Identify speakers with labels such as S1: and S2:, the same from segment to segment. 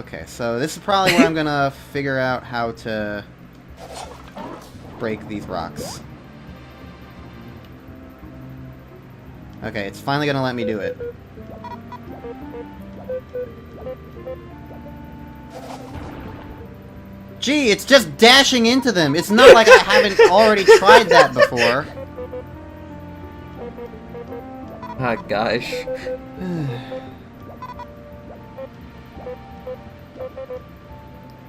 S1: Okay, so this is probably where I'm gonna figure out how to break these rocks. Okay, it's finally gonna let me do it. Gee, it's just dashing into them! It's not like I haven't already tried that before.
S2: Oh gosh.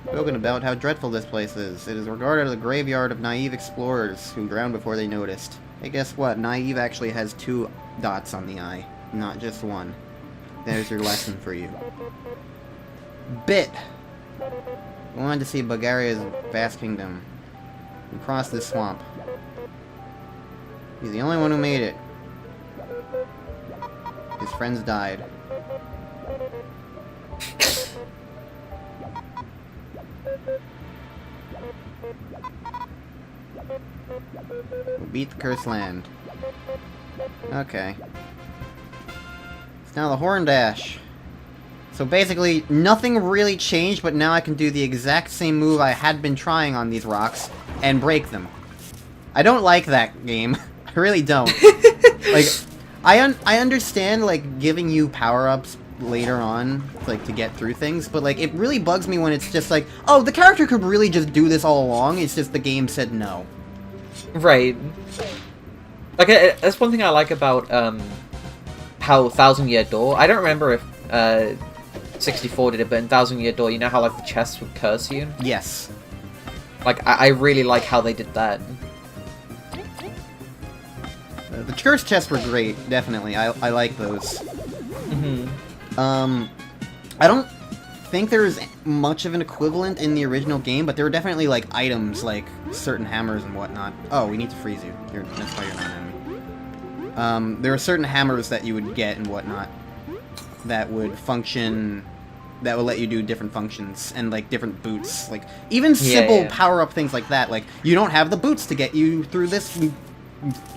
S1: Spoken about how dreadful this place is. It is regarded as a graveyard of naive explorers who drowned before they noticed. Hey, guess what? Naive actually has 2 dots on the eye, not just 1. There's your lesson for you. Bit! We wanted to see Bulgaria's vast kingdom. We crossed this swamp. He's the only one who made it. His friends died. We'll beat the cursed land. Okay. It's now the Horn Dash. So basically, nothing really changed, but now I can do the exact same move I had been trying on these rocks, and break them. I don't like that game. I really don't. Like, I understand, like, giving you power-ups later on, like, to get through things, but, like, it really bugs me when it's just like, oh, the character could really just do this all along, it's just the game said no.
S2: Right. Like, that's one thing I like about, how Thousand Year Door, I don't remember if, 64 did it, but in Thousand Year Door, you know how, like, the chests would curse you?
S1: Yes.
S2: Like, I really like how they did that.
S1: The curse chests were great, definitely. I like those.
S2: Mm-hmm.
S1: I don't think there's much of an equivalent in the original game, but there were definitely, like, items, like certain hammers and whatnot. Oh, we need to freeze you. That's why you're not an enemy. There are certain hammers that you would get and whatnot that would function, that would let you do different functions, and, like, different boots. Like, even simple power-up things like that. Like, you don't have the boots to get you through this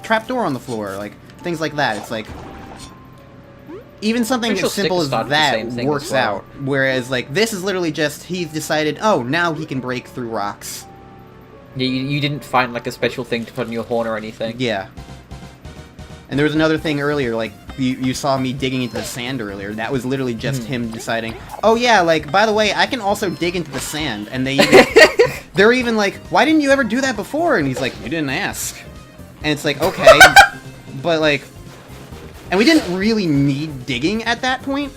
S1: trapdoor on the floor. Like, things like that. It's like, even something as simple as that works out. Whereas, like, this is literally just, he's decided, oh, now he can break through rocks.
S2: Yeah, you didn't find, like, a special thing to put on your horn or anything.
S1: Yeah. And there was another thing earlier, like, you saw me digging into the sand earlier. That was literally just him deciding, oh yeah, like, by the way, I can also dig into the sand. And they even, they're even like, why didn't you ever do that before? And he's like, you didn't ask. And it's like, okay, but, like, and we didn't really need digging at that point.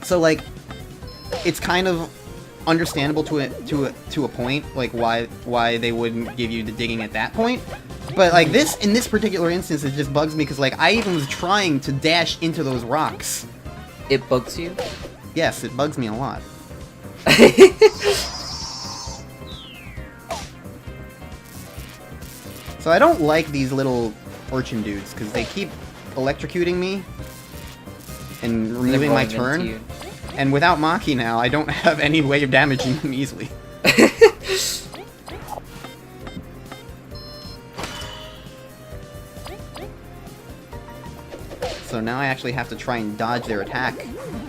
S1: So, like, it's kind of understandable to a point, like, why they wouldn't give you the digging at that point. But, like, in this particular instance, it just bugs me, because, like, I even was trying to dash into those rocks.
S2: It bugs you?
S1: Yes, it bugs me a lot. So I don't like these little urchin dudes, because they keep electrocuting me and removing my turn. And without Maki now, I don't have any way of damaging them easily. So now I actually have to try and dodge their attack,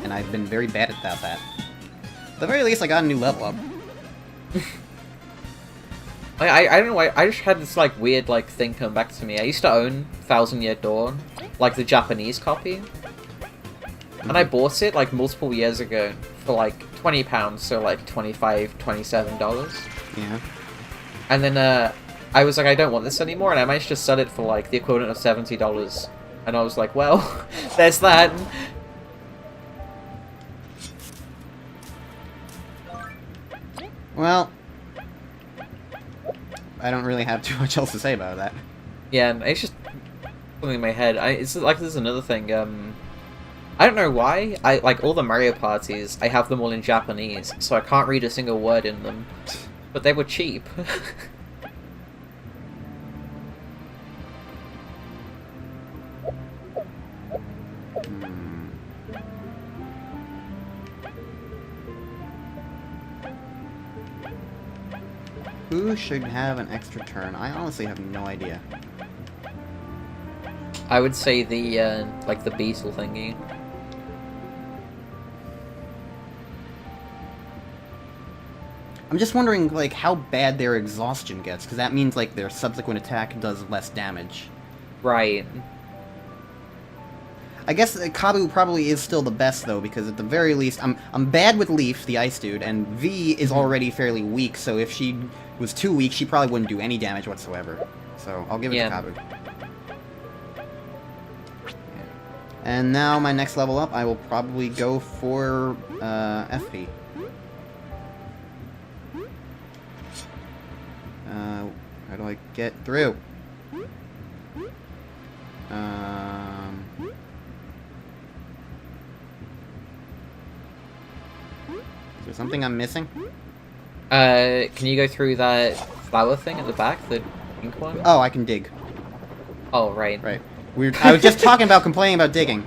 S1: and I've been very bad at that. At the very least, I got a new level up.
S2: I don't know why, I just had this, like, weird, like, thing come back to me. I used to own Thousand Year Door, like, the Japanese copy. And I bought it, like, multiple years ago for, like, £20, so, like, $25, $27.
S1: Yeah.
S2: And then, I was like, I don't want this anymore, and I managed to sell it for, like, the equivalent of $70. And I was like, well, there's that.
S1: Well, I don't really have too much else to say about that.
S2: Yeah, and it's just something in my head. It's like there's another thing. I don't know why. I like all the Mario parties. I have them all in Japanese, so I can't read a single word in them. But they were cheap.
S1: Who should have an extra turn? I honestly have no idea.
S2: I would say the, like, the beetle thingy.
S1: I'm just wondering, like, how bad their exhaustion gets, because that means, like, their subsequent attack does less damage.
S2: Right.
S1: I guess Kabu probably is still the best, though, because at the very least, I'm bad with Leaf, the ice dude, and V is already fairly weak, so if she was too weak, she probably wouldn't do any damage whatsoever. So, I'll give it to Kabu. And now, my next level up, I will probably go for, FP. How do I get through? Is there something I'm missing?
S2: Can you go through that flower thing at the back, the pink one?
S1: Oh, I can dig.
S2: Oh, right.
S1: Right. I was just talking about complaining about digging.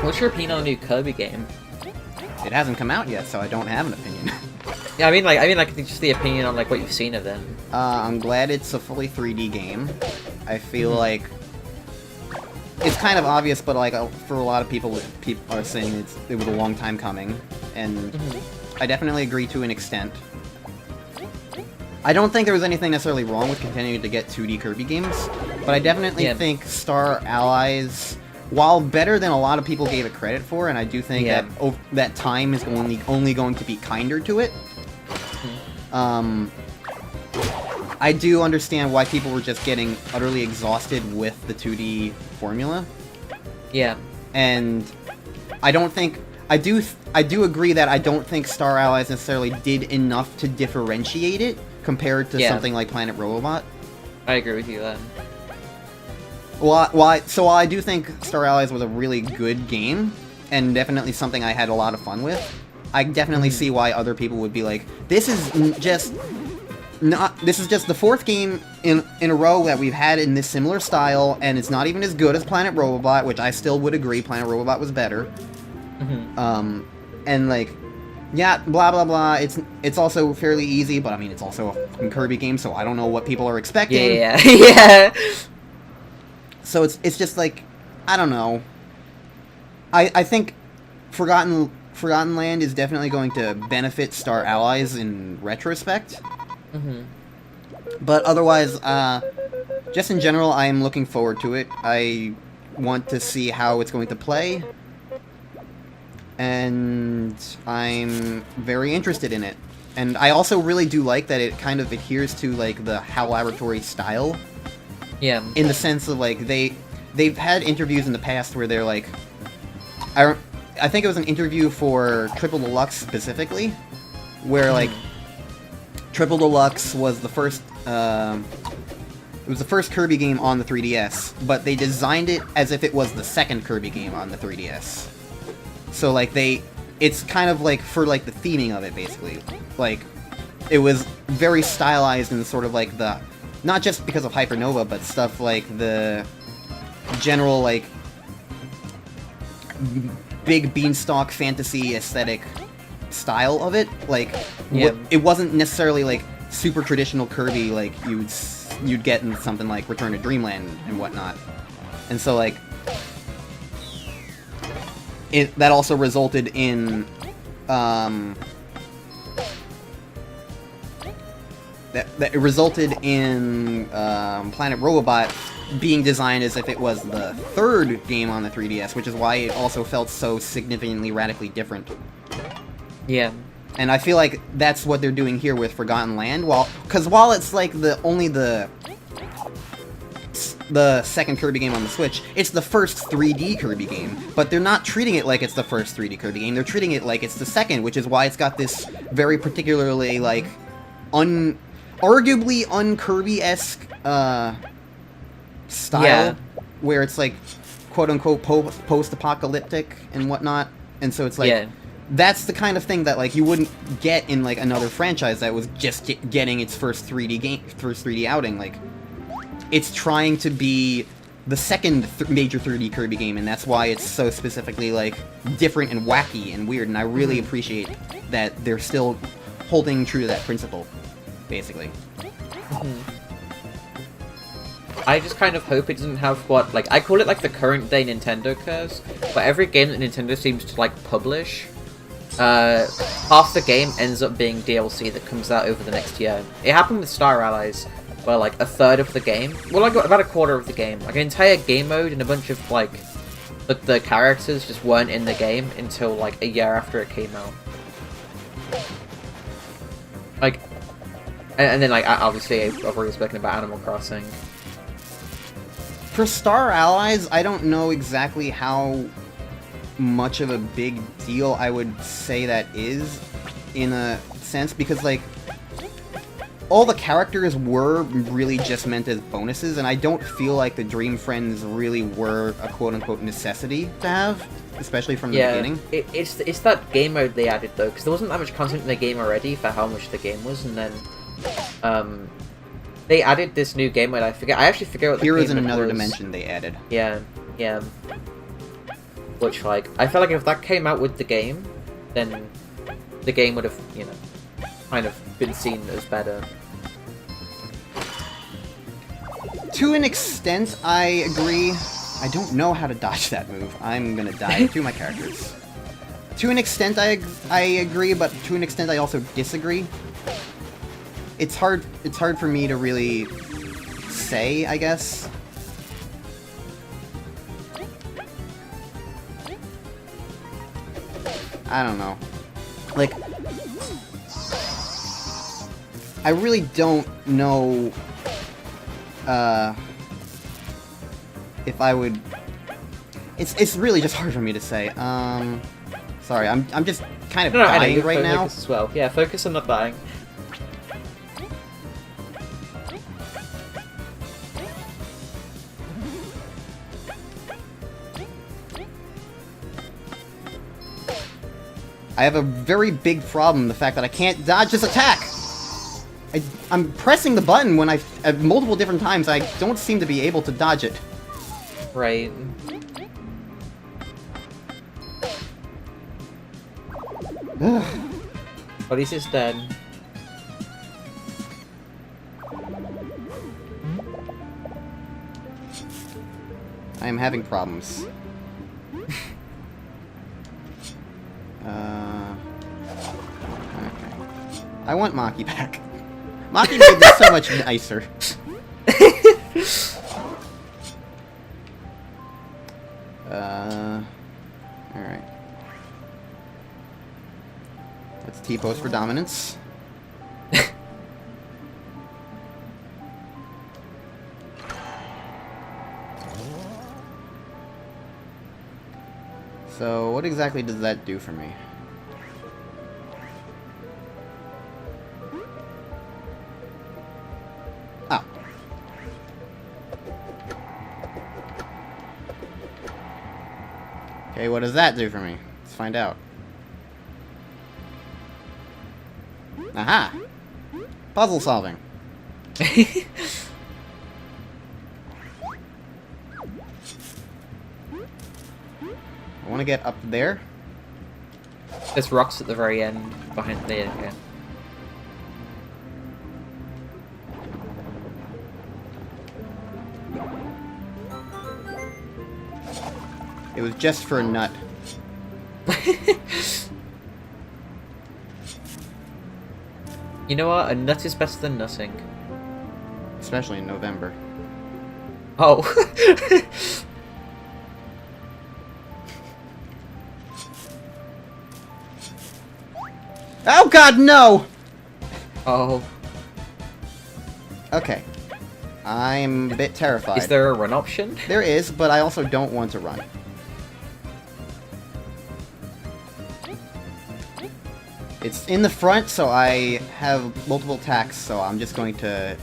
S2: What's your opinion on the new Kirby game?
S1: It hasn't come out yet, so I don't have an opinion.
S2: Yeah, I mean, like, just the opinion on, like, what you've seen of them.
S1: I'm glad it's a fully 3D game. I feel like it's kind of obvious, but like for a lot of people are saying it was a long time coming, and I definitely agree to an extent. I don't think there was anything necessarily wrong with continuing to get 2D Kirby games, but I definitely think Star Allies, while better than a lot of people gave it credit for, and I do think that that time is only going to be kinder to it. I do understand why people were just getting utterly exhausted with the 2D formula.
S2: Yeah.
S1: And I don't think... I do agree that I don't think Star Allies necessarily did enough to differentiate it compared to something like Planet Robobot.
S2: I agree with you then.
S1: So while I do think Star Allies was a really good game, and definitely something I had a lot of fun with, I definitely see why other people would be like, this is just the fourth game in a row that we've had in this similar style, and it's not even as good as Planet Robobot, which I still would agree Planet Robobot was better. And like, yeah, blah blah blah. It's also fairly easy, but I mean, it's also a fucking Kirby game, so I don't know what people are expecting.
S2: Yeah, yeah.
S1: So it's just like, I don't know. I think Forgotten Land is definitely going to benefit Star Allies in retrospect. But otherwise, just in general, I am looking forward to it. I want to see how it's going to play. And I'm very interested in it. And I also really do like that it kind of adheres to, like, the HAL Laboratory style.
S2: Yeah.
S1: In the sense of, like, they've had interviews in the past where they're like... I think it was an interview for Triple Deluxe specifically, where, like, Triple Deluxe was the first, it was the first Kirby game on the 3DS, but they designed it as if it was the second Kirby game on the 3DS. So, like, it's kind of, like, for, like, the theming of it, basically. Like, it was very stylized in sort of, like, the... Not just because of Hypernova, but stuff like the general, like, big beanstalk fantasy aesthetic style of it. Like, it wasn't necessarily, like, super traditional Kirby like you'd get in something like Return to Dreamland and whatnot. And so, like, that also resulted in Planet Robobot being designed as if it was the third game on the 3DS, which is why it also felt so significantly radically different.
S2: Yeah.
S1: And I feel like that's what they're doing here with Forgotten Land, because while it's like only the second Kirby game on the Switch, it's the first 3D Kirby game, but they're not treating it like it's the first 3D Kirby game, they're treating it like it's the second, which is why it's got this very particularly, like, arguably un-Kirby-esque, style, where it's, like, quote-unquote post-apocalyptic and whatnot, and so it's like, that's the kind of thing that, like, you wouldn't get in, like, another franchise that was just getting its first 3D outing. Like, it's trying to be the second major 3D Kirby game, and that's why it's so specifically, like, different and wacky and weird, and I really appreciate that they're still holding true to that principle, basically.
S2: I just kind of hope it doesn't have what, like, I call it like the current day Nintendo curse, but every game that Nintendo seems to like publish, half the game ends up being DLC that comes out over the next year. It happened with Star Allies, where like a third of the game, well, like about a quarter of the game, like an entire game mode and a bunch of like the characters just weren't in the game until like a year after it came out. Like, and then like obviously I've already spoken about Animal Crossing.
S1: For Star Allies, I don't know exactly how much of a big deal I would say that is, in a sense, because, like, all the characters were really just meant as bonuses, and I don't feel like the Dream Friends really were a quote-unquote necessity to have, especially from the beginning.
S2: It's that game mode they added, though, because there wasn't that much content in the game already for how much the game was, and then, they added this new game mode. I actually forget what the
S1: Heroes
S2: game
S1: in
S2: mode
S1: Another
S2: was.
S1: Dimension they added.
S2: Yeah. Which, like, I felt like if that came out with the game, then the game would have, you know, kind of been seen as better.
S1: To an extent, I agree. I don't know how to dodge that move. I'm gonna die to my characters. To an extent, I agree, but to an extent, I also disagree. It's hard for me to really say, I guess. I don't know. Like, I really don't know if I would... It's really just hard for me to say. Sorry, I'm just kind of dying right now.
S2: Focus as well. Yeah, focus on not dying.
S1: I have a very big problem, the fact that I can't dodge this attack! I'm pressing the button when at multiple different times, I don't seem to be able to dodge it.
S2: Right. But he's just dead.
S1: I am having problems. Okay. I want Maki back. Maki made this so much nicer. Alright. Let's T-pose for dominance. So, what exactly does that do for me? Oh. Okay, what does that do for me? Let's find out. Aha! Puzzle solving. I want to get up there.
S2: There's rocks at the very end, behind the yeah.
S1: It was just for a nut.
S2: You know what? A nut is better than nothing.
S1: Especially in November.
S2: Oh.
S1: Oh god, no!
S2: Oh.
S1: Okay. I'm a bit terrified.
S2: Is there a run option?
S1: There is, but I also don't want to run. It's in the front, so I have multiple attacks, so I'm just going to...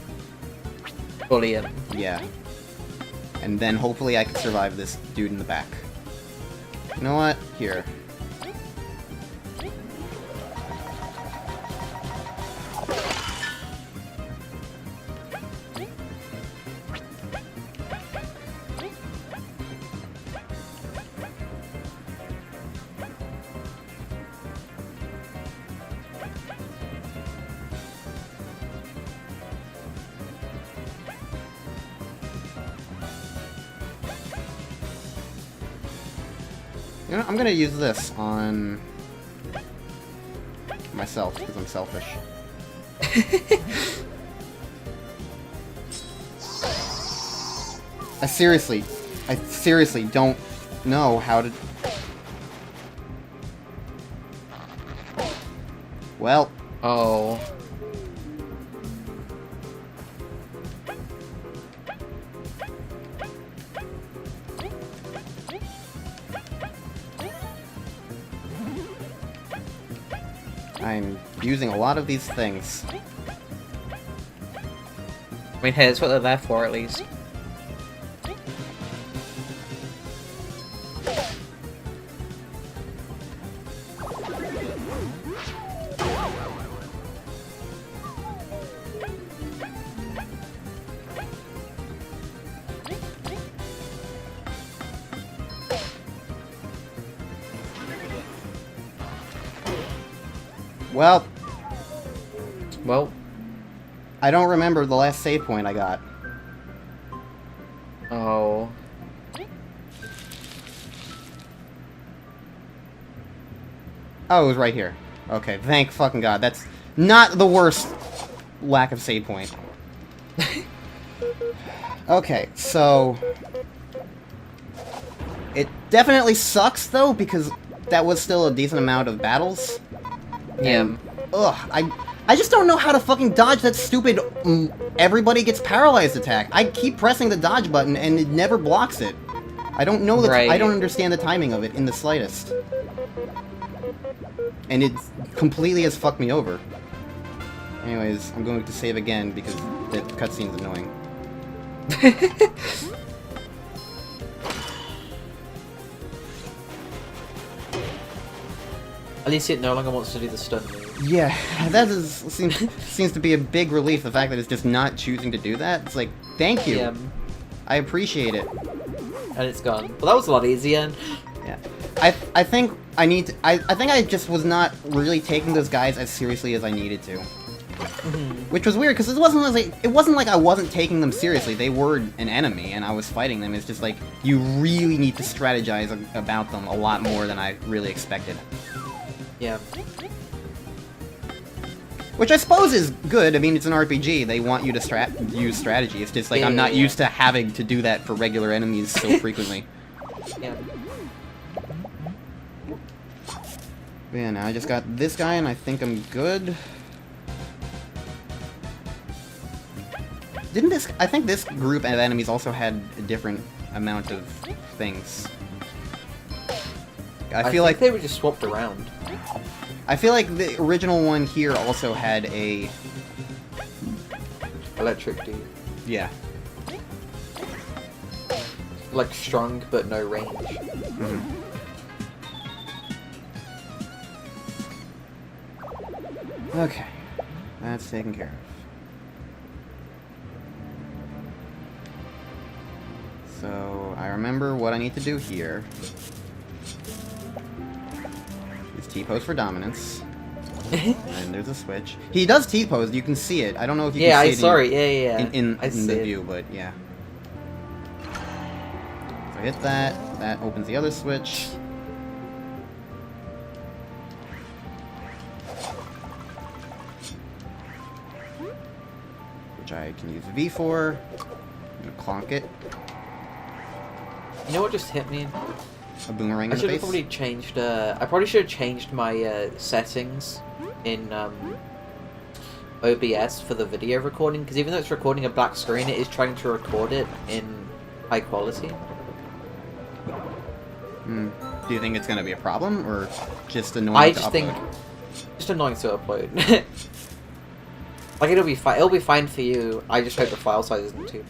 S2: Bully him.
S1: Yeah. And then hopefully I can survive this dude in the back. You know what? Here. I'm gonna use this on myself because I'm selfish. I seriously don't know how to... Well...
S2: Oh.
S1: I'm using a lot of these things.
S2: I mean, hey, that's what they're there for, at least.
S1: Well, I don't remember the last save point I got.
S2: Oh.
S1: Oh, it was right here. Okay, thank fucking god. That's not the worst lack of save point. Okay, so... It definitely sucks, though, because that was still a decent amount of battles.
S2: Yeah.
S1: And, ugh, I just don't know how to fucking dodge that stupid everybody gets paralyzed attack. I keep pressing the dodge button and it never blocks it. I don't know the
S2: Right.
S1: I don't understand the timing of it in the slightest. And it completely has fucked me over. Anyways, I'm going to save again because the cutscene's annoying.
S2: At least it no longer wants to do the stun move.
S1: Yeah, seems to be a big relief, the fact that it's just not choosing to do that. It's like, thank you.
S2: Yeah.
S1: I appreciate it.
S2: And it's gone. Well, that was a lot easier.
S1: Yeah. I think I need to, I think I just was not really taking those guys as seriously as I needed to. Which was weird, because it wasn't like I wasn't taking them seriously. They were an enemy, and I was fighting them. It's just like, you really need to strategize about them a lot more than I really expected.
S2: Yeah.
S1: Which I suppose is good. I mean, it's an RPG. They want you to use strategy. It's just like, I'm not used to having to do that for regular enemies so frequently.
S2: Yeah.
S1: But yeah, now I just got this guy, and I think I'm good. I think this group of enemies also had a different amount of things. I feel like
S2: they were just swapped around.
S1: I feel like the original one here also had a...
S2: Electric dude.
S1: Yeah.
S2: Like, strong, but no range.
S1: Mm-hmm. Okay. That's taken care of. So, I remember what I need to do here. Is T-pose for dominance. And there's a switch. He does T-pose, you can see it. I don't know if you can see it in the view, but yeah. So I hit that, that opens the other switch. Which I can use V for. I'm gonna clonk it.
S2: You know what just hit me?
S1: A boomerang
S2: I
S1: in the
S2: should have
S1: face.
S2: probably changed. I probably should have changed my settings in OBS for the video recording, because even though it's recording a black screen, it is trying to record it in high quality.
S1: Do you think it's gonna be a problem, or just annoying
S2: I
S1: to
S2: just
S1: upload?
S2: think just annoying to upload. Like, it'll be fine. It'll be fine for you. I just hope the file size isn't too.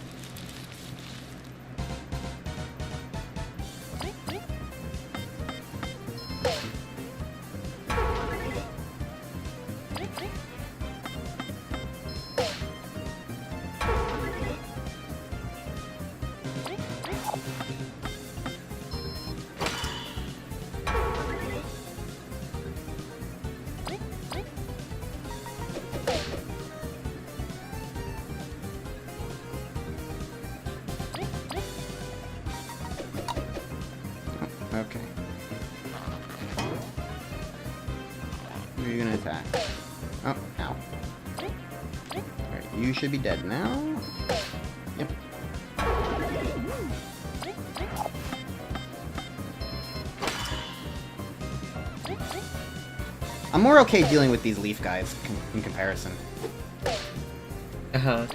S1: attack. Oh, ow. Alright, you should be dead now. Yep. I'm more okay dealing with these leaf guys in comparison.
S2: Uh-huh.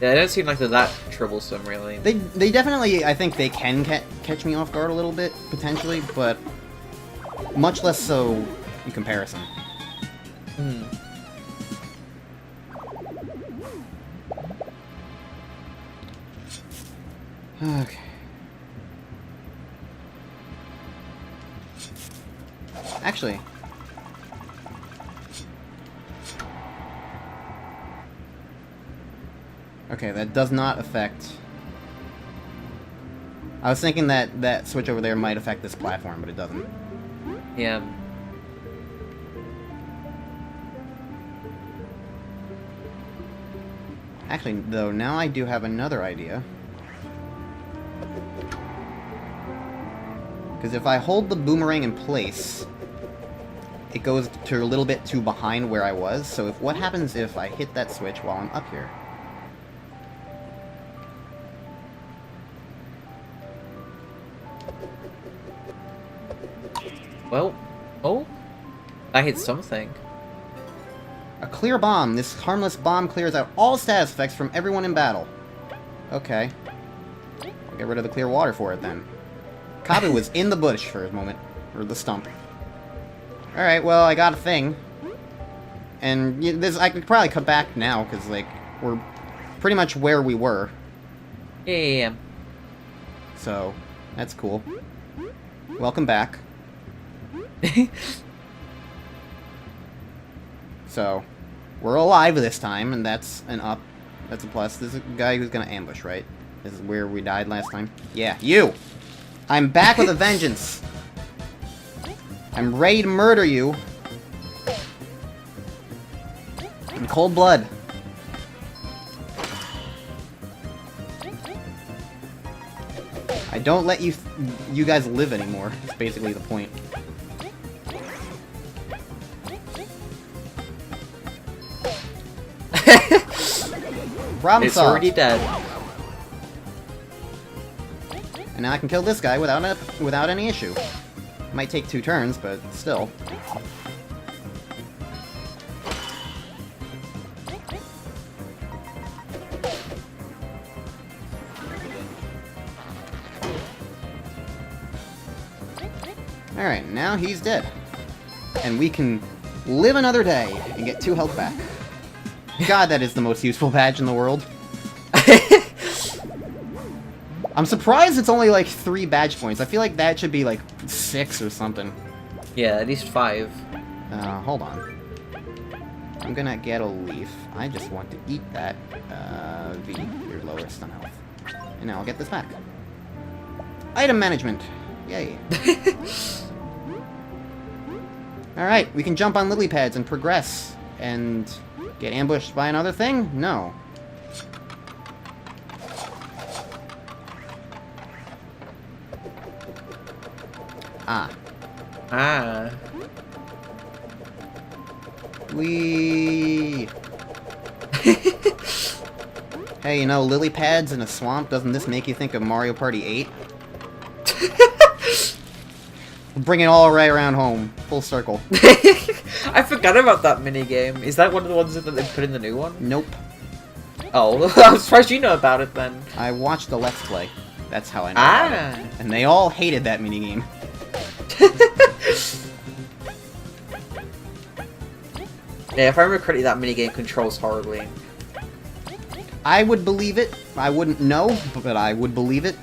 S2: Yeah, they don't seem like they're that troublesome, really.
S1: They definitely, I think they can catch me off guard a little bit, potentially, but much less so in comparison.
S2: Hmm.
S1: Okay. Actually... Okay, that does not affect... I was thinking that that switch over there might affect this platform, but it doesn't.
S2: Yeah.
S1: Actually, though, now I do have another idea. Because if I hold the boomerang in place, it goes to a little bit too behind where I was, so what happens if I hit that switch while I'm up here?
S2: Well, oh, I hit something.
S1: A clear bomb. This harmless bomb clears out all status effects from everyone in battle. Okay. I'll get rid of the clear water for it then. Kabu was in the bush for a moment. Or the stump. Alright, well, I got a thing. And I could probably come back now, because, like, we're pretty much where we were.
S2: Yeah.
S1: So, that's cool. Welcome back. So, we're alive this time, and that's an up. That's a plus. This is a guy who's gonna ambush, right? This is where we died last time. Yeah, you! I'm back with a vengeance! I'm ready to murder you. In cold blood. I don't let you guys live anymore. That's basically the point. Problem
S2: It's
S1: solved.
S2: already dead.
S1: And now I can kill this guy without any issue. Might take 2 turns, but still. Alright, now he's dead. And we can live another day and get 2 health back. God, that is the most useful badge in the world. I'm surprised it's only like 3 badge points. I feel like that should be like 6 or something.
S2: Yeah, at least 5.
S1: Hold on. I'm gonna get a leaf. I just want to eat that. V, you're lowest on health. And now I'll get this back. Item management. Yay. Alright, we can jump on lily pads and progress. And get ambushed by another thing? No. Ah.
S2: Ah.
S1: Wee. Hey, you know, lily pads in a swamp, doesn't this make you think of Mario Party 8? Bring it all right around home. Full circle.
S2: I forgot about that minigame. Is that one of the ones that they put in the new one?
S1: Nope.
S2: Oh, I'm surprised you know about it then.
S1: I watched the Let's Play. That's how I know
S2: Ah.
S1: about it. And they all hated that minigame.
S2: Yeah, if I remember correctly, that minigame controls horribly.
S1: I would believe it. I wouldn't know, but I would believe it.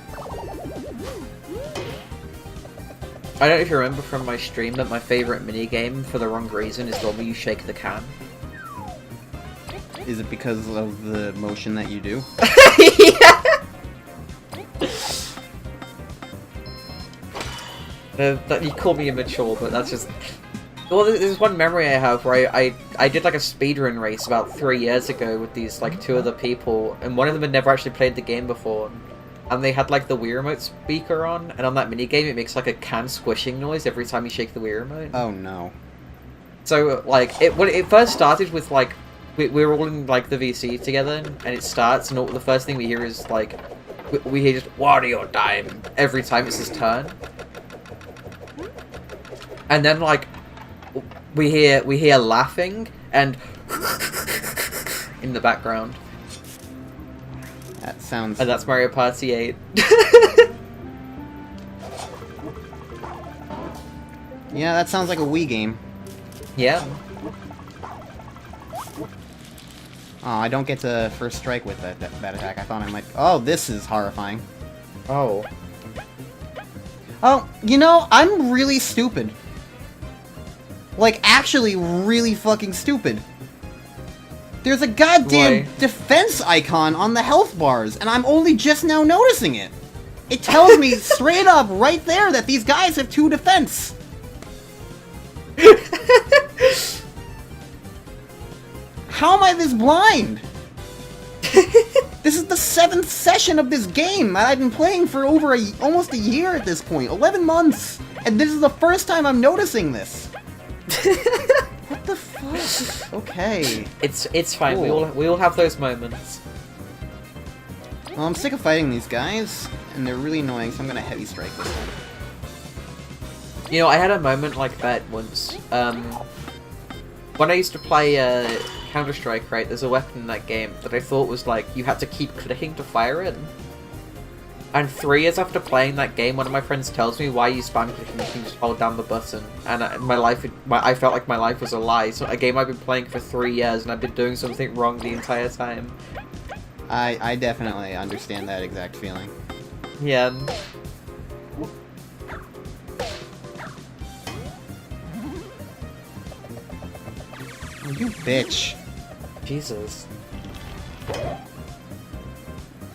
S2: I don't know if you remember from my stream that my favourite minigame, for the wrong reason, is the one where you shake the can.
S1: Is it because of the motion that you do?
S2: Yeah! You call me immature, but that's just... Well, there's one memory I have where I did like a speedrun race about 3 years ago with these like 2 other people, and one of them had never actually played the game before, and they had like the Wii Remote speaker on, and on that minigame it makes like a can squishing noise every time you shake the Wii Remote.
S1: Oh no.
S2: So, like, when it first started with, like, we were all in, like, the VC together, and it starts, and the first thing we hear is, like, we hear just, Wario time, every time it's his turn. And then, like, we hear laughing, and in the background.
S1: That sounds...
S2: And that's Mario Party 8.
S1: Yeah, that sounds like a Wii game.
S2: Yeah.
S1: Oh, I don't get to first strike with that attack. I thought I might... Oh, this is horrifying.
S2: Oh.
S1: Oh, you know, I'm really stupid. Like, actually really fucking stupid. There's a goddamn defense icon on the health bars, and I'm only just now noticing it. It tells me straight up right there that these guys have 2 defense. How am I this blind? This is the 7th session of this game, and I've been playing for over almost a year at this point, 11 months, and this is the first time I'm noticing this. What the fuck? Okay.
S2: It's fine.
S1: Cool.
S2: We all have those moments.
S1: Well, I'm sick of fighting these guys, and they're really annoying, so I'm gonna heavy strike this one.
S2: You know, I had a moment like that once. When I used to play Counter-Strike, right, there's a weapon in that game that I thought was like, you had to keep clicking to fire it. And 3 years after playing that game, one of my friends tells me, why you spam clicking, you can just hold down the button. And I felt like my life was a lie. So a game I've been playing for 3 years, and I've been doing something wrong the entire time.
S1: I definitely understand that exact feeling.
S2: Yeah.
S1: Oh, you bitch.
S2: Jesus.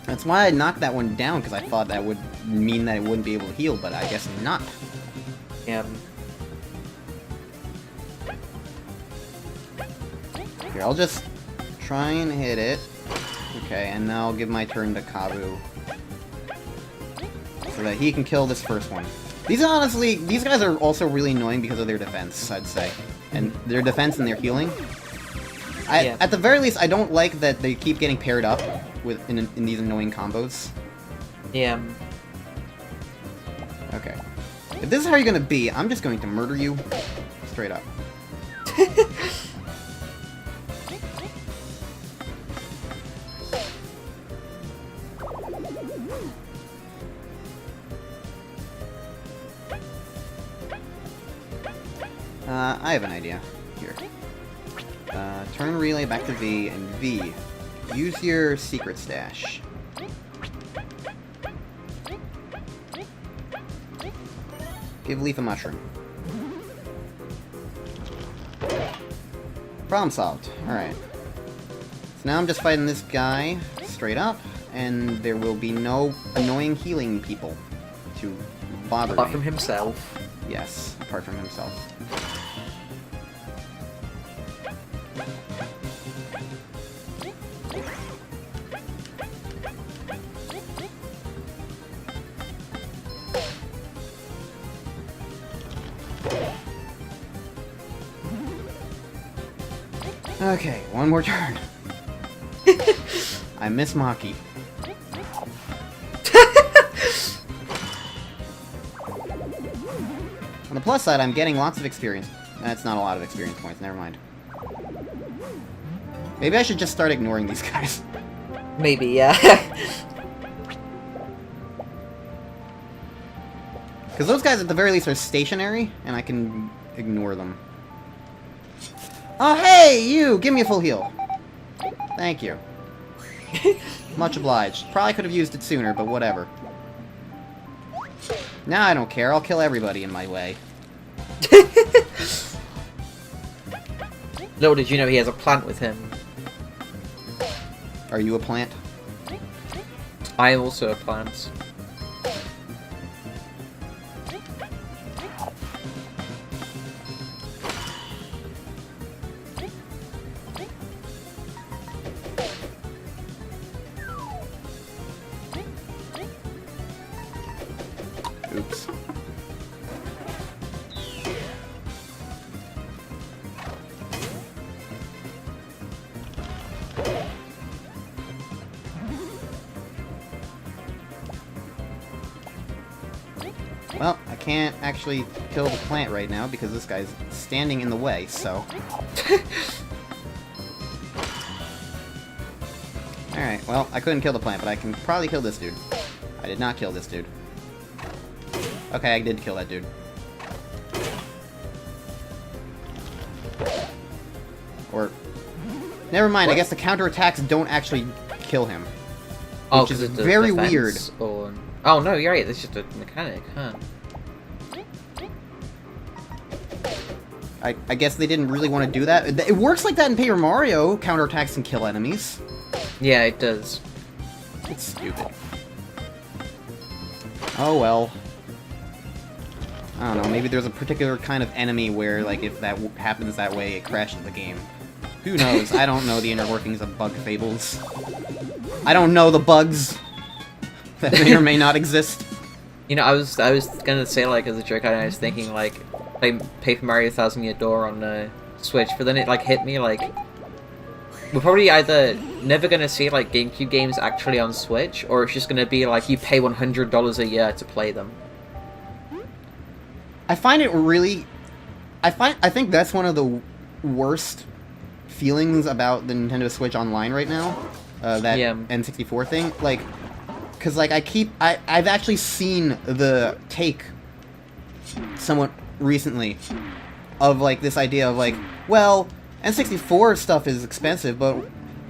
S1: That's why I knocked that one down, because I thought that would mean that it wouldn't be able to heal, but I guess not.
S2: Yeah.
S1: Here, I'll just try and hit it. Okay, and now I'll give my turn to Kabu. So that he can kill this first one. These guys are also really annoying because of their defense, I'd say. And their defense and their healing.
S2: Yeah.
S1: At the very least, I don't like that they keep getting paired up with in these annoying combos.
S2: Yeah.
S1: Okay. If this is how you're gonna be, I'm just going to murder you. Straight up. I have an idea. Here. Turn relay back to V, and V. Use your secret stash. Give Leaf a mushroom. Problem solved. Alright. So now I'm just fighting this guy straight up, and there will be no annoying healing people to bother
S2: Apart
S1: me.
S2: from himself.
S1: Yes, apart from himself. Okay, one more turn. I miss Maki. On the plus side, I'm getting lots of experience. That's not a lot of experience points, never mind. Maybe I should just start ignoring these guys.
S2: Maybe, yeah.
S1: Because those guys, at the very least, are stationary, and I can ignore them. Oh, hey, you! Give me a full heal. Thank you. Much obliged. Probably could have used it sooner, but whatever. Now I don't care. I'll kill everybody in my way.
S2: Little did you know he has a plant with him.
S1: Are you a plant?
S2: I am also a plant.
S1: Oops. can't actually kill the plant right now because this guy's standing in the way, so... Alright, well, I couldn't kill the plant, but I can probably kill this dude. I did not kill this dude. Okay, I did kill that dude. Or... Never mind,
S2: What?
S1: I guess the counterattacks don't actually kill him.
S2: Oh,
S1: Which is
S2: because it's
S1: very
S2: defense,
S1: weird.
S2: Or... Oh, no, you're right. That's just a mechanic, huh?
S1: I guess they didn't really want to do that. It works like that in Paper Mario. Counterattacks can kill enemies.
S2: Yeah, it does.
S1: It's stupid. Oh well. I don't know, maybe there's a particular kind of enemy where, like, if that happens that way, it crashes the game. Who knows? I don't know the inner workings of bug fables. I don't know the bugs that may or may not exist.
S2: You know, I was gonna say, like, as a joke, I was thinking, like Paper Mario Thousand Year Door on Switch, but then it, like, hit me, like, we're probably either never gonna see, like, GameCube games actually on Switch, or it's just gonna be, like, you pay $100 a year to play them.
S1: I find it really... I think that's one of the worst feelings about the Nintendo Switch Online right now. That
S2: Yeah.
S1: N64 thing. Like, because, like, I've actually seen the take somewhat recently of, like, this idea of, like, well, N64 stuff is expensive, but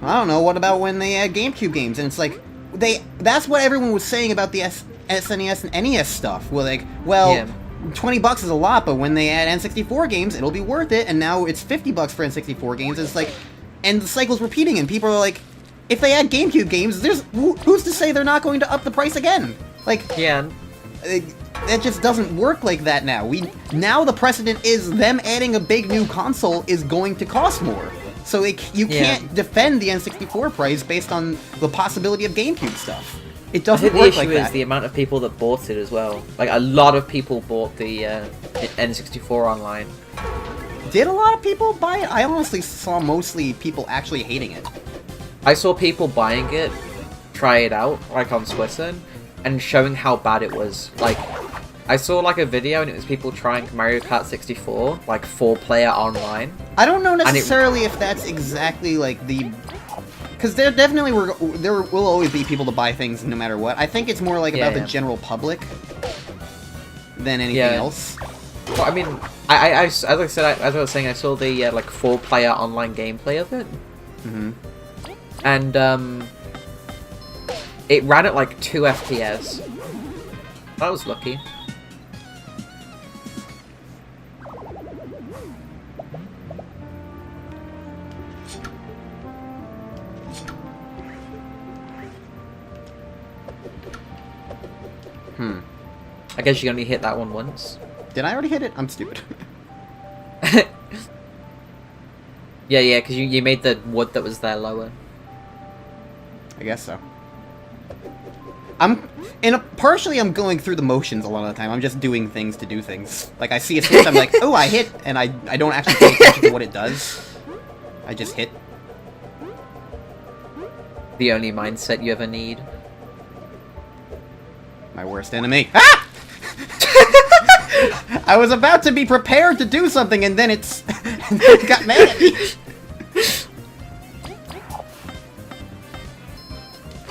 S1: I don't know, what about when they add GameCube games? And it's like, that's what everyone was saying about the SNES and NES stuff. Well, like, well,
S2: Yeah.
S1: $20 is a lot, but when they add N64 games, it'll be worth it, and now it's $50 for N64 games, and it's like, and the cycle's repeating, and people are like, if they add GameCube games, who's to say they're not going to up the price again? Like,
S2: Yeah.
S1: It just doesn't work like that now. Now the precedent is them adding a big new console is going to cost more. So you can't defend the N64 price based on the possibility of GameCube stuff. It
S2: I
S1: doesn't
S2: think the
S1: work
S2: issue
S1: like
S2: is
S1: that.
S2: the amount of people that bought it as well. Like, a lot of people bought the N64 online.
S1: Did a lot of people buy it? I honestly saw mostly people actually hating it.
S2: I saw people buying it, try it out, like on Twitter, and showing how bad it was. Like, I saw like a video and it was people trying Mario Kart 64, like 4-player online.
S1: I don't know necessarily if that's exactly like the... Because there will always be people to buy things no matter what. I think it's more like about the general public than anything else.
S2: Well, I mean, as I said, as I was saying, I saw the like 4-player online gameplay of it.
S1: Mm-hmm.
S2: And it ran at like 2 FPS. That was lucky. I guess you only hit that one once.
S1: Did I already hit it? I'm stupid.
S2: Yeah, because you made the wood that was there lower.
S1: I guess so. Partially I'm going through the motions a lot of the time. I'm just doing things to do things. Like, I see a switch, I'm like, oh, I hit, and I don't actually pay attention to what it does. I just hit.
S2: The only mindset you ever need.
S1: My worst enemy. Ah! I was about to be prepared to do something, and then it got mad at me.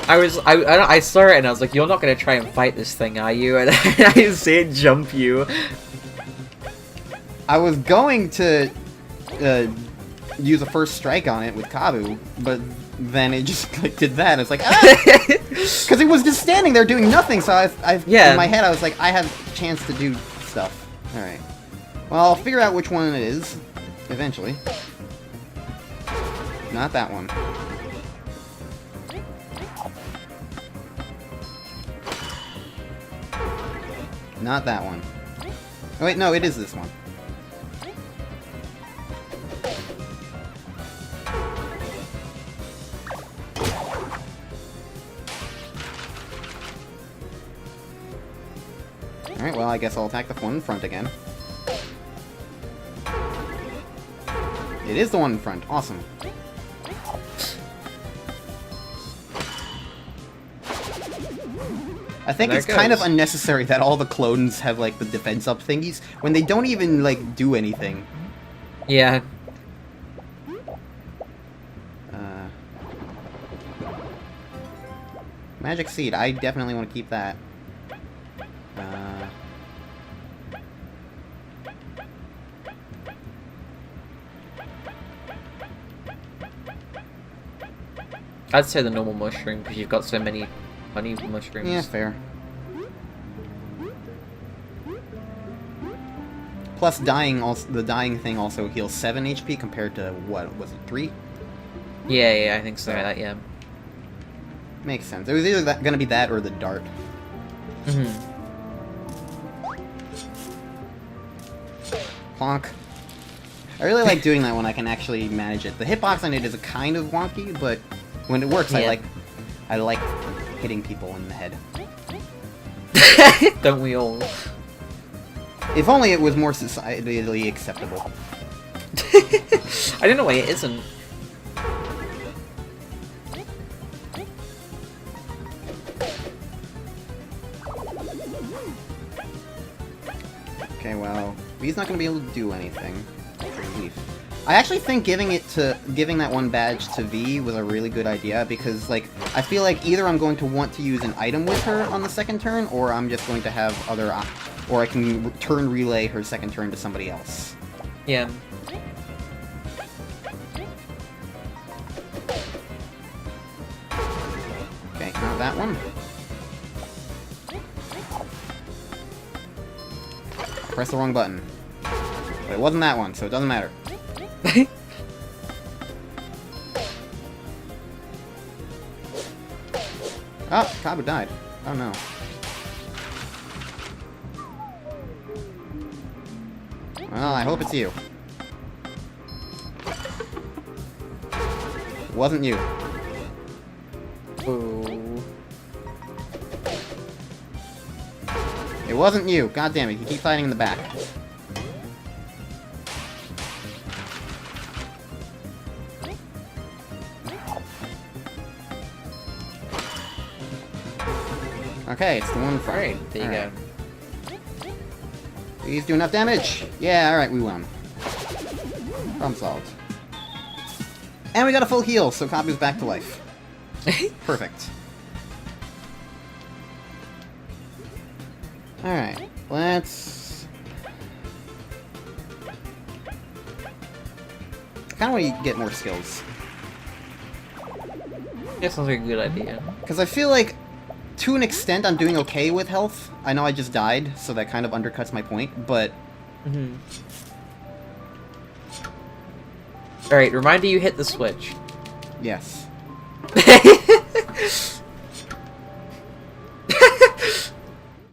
S2: I saw it and I was like, you're not gonna try and fight this thing, are you? And I see it jump you.
S1: I was going to use a first strike on it with Kabu, but then it just like did that. It's like, ah! Because it was just standing there doing nothing. So in my head I was like, I have a chance to do stuff. All right. Well, I'll figure out which one it is eventually. Not that one. Not that one. Oh wait, no, it is this one. Alright, well, I guess I'll attack the one in front again. It is the one in front. Awesome. I think
S2: There
S1: it's
S2: it
S1: kind of
S2: goes.
S1: unnecessary that all the clones have, like, the defense up thingies when they don't even, like, do anything.
S2: Yeah.
S1: Magic Seed, I definitely want to keep that.
S2: I'd say the normal mushroom, because you've got so many honey mushrooms.
S1: Yeah, fair. Plus, the dying thing also heals 7 HP compared to, what, was it 3?
S2: Yeah, I think so, yeah.
S1: Makes sense. It was either gonna be that or the dart.
S2: Mm-hmm.
S1: Plonk. I really like doing that when I can actually manage it. The hitbox on it is kind of wonky, but when it works,
S2: Yeah.
S1: I like hitting people in the head.
S2: Don't we all?
S1: If only it was more societally acceptable.
S2: I don't know why it isn't.
S1: Okay, well, V's not gonna be able to do anything. Relief. I actually think giving that one badge to V was a really good idea because, like, I feel like either I'm going to want to use an item with her on the second turn, or I'm just going to have or I can turn relay her second turn to somebody else.
S2: Yeah.
S1: Okay, not that one. Press the wrong button. But it wasn't that one, so it doesn't matter. Oh, Kabu died. Oh no. Well, I hope it's you. It wasn't you.
S2: Ooh.
S1: It wasn't you. God damn it, you keep fighting in the back. Okay, it's the one fight.
S2: Alright, there you go.
S1: Please do enough damage! Yeah, alright, we won. Problem solved. And we got a full heal, so Kabu's back to life. Perfect. Alright, let's... I kinda want to get more skills.
S2: That sounds like a good idea.
S1: Because I feel like, to an extent, I'm doing okay with health. I know I just died, so that kind of undercuts my point, but...
S2: Mm-hmm. Alright, reminder you hit the switch.
S1: Yes.